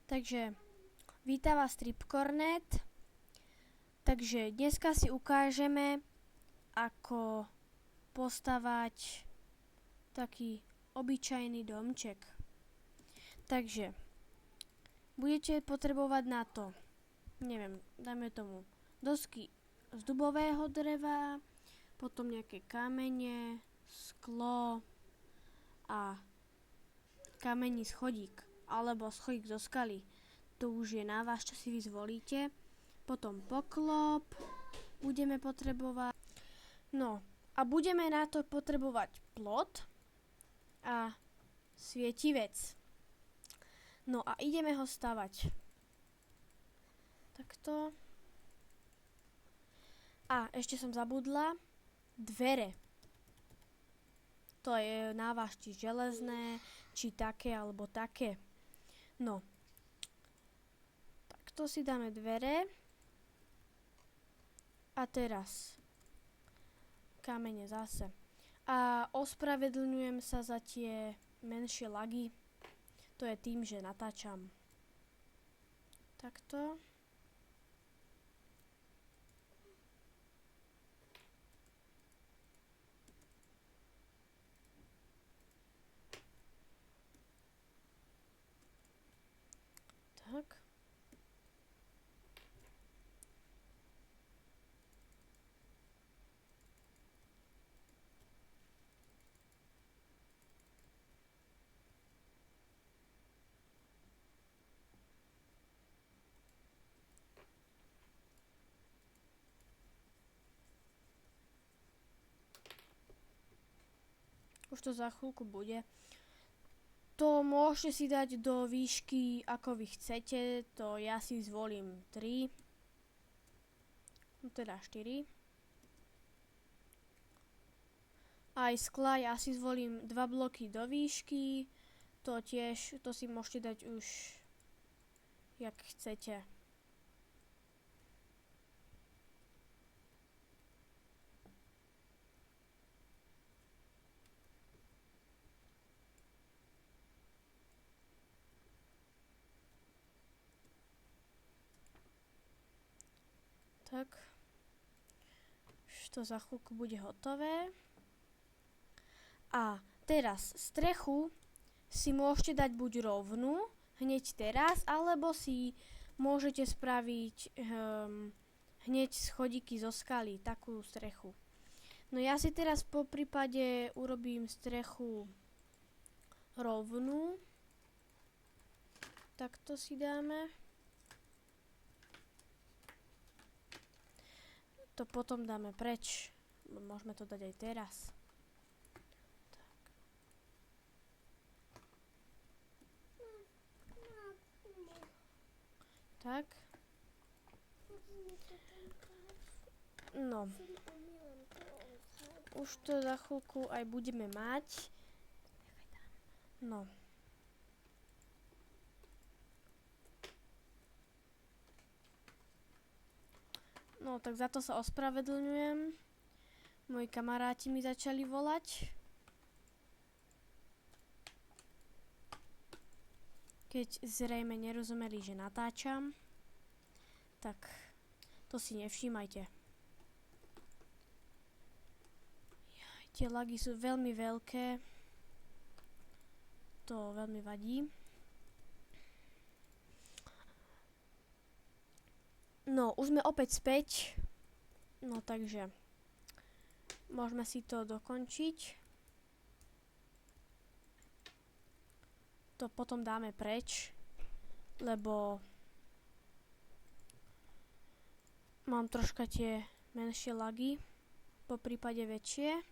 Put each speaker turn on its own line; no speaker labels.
Takže vítam vás Tripcornet. Takže dneska si ukážeme, ako postavať taký obyčajný domček. Takže budete potrebovať na to, neviem, dajme tomu dosky z dubového dreva, potom nejaké kamene, sklo a kamení schodík, alebo schodík zo skaly. To už je na vás, čo si vy zvolíte. Potom poklop budeme potrebovať. No a budeme na to potrebovať plot a svietivec. No a ideme ho stavať. Takto. A ešte som zabudla. Dvere. To je na vás, či železné, či také, alebo také. No. Takto si dáme dvere. A teraz kamene zase. A ospravedlňujem sa za tie menšie lagy. To je tým, že natáčam. Takto. Tak. Už to za chvíľku bude. To môžete si dať do výšky, ako vy chcete. To ja si zvolím 3. No teda 4. Aj skla ja si zvolím 2 bloky do výšky. To tiež, to si môžete dať už jak chcete. Tak. Už to za chvíľku bude hotové. A teraz strechu si môžete dať buď rovnú, hneď teraz, alebo si môžete spraviť hneď schodíky zo skaly, takú strechu. No ja si teraz po prípade urobím strechu rovnú. Takto si dáme. To potom dáme preč. Môžeme to dať aj teraz. Tak. No. Už to za chvíľku aj budeme mať. No. No, tak za to sa ospravedlňujem. Moji kamaráti mi začali volať. Keď zrejme nerozumeli, že natáčam, tak to si nevšímajte. Tie lagy sú veľmi veľké. To veľmi vadí. No, už sme opäť späť. No, takže môžeme si to dokončiť. To potom dáme preč, lebo mám troška tie menšie lagy, po prípade väčšie.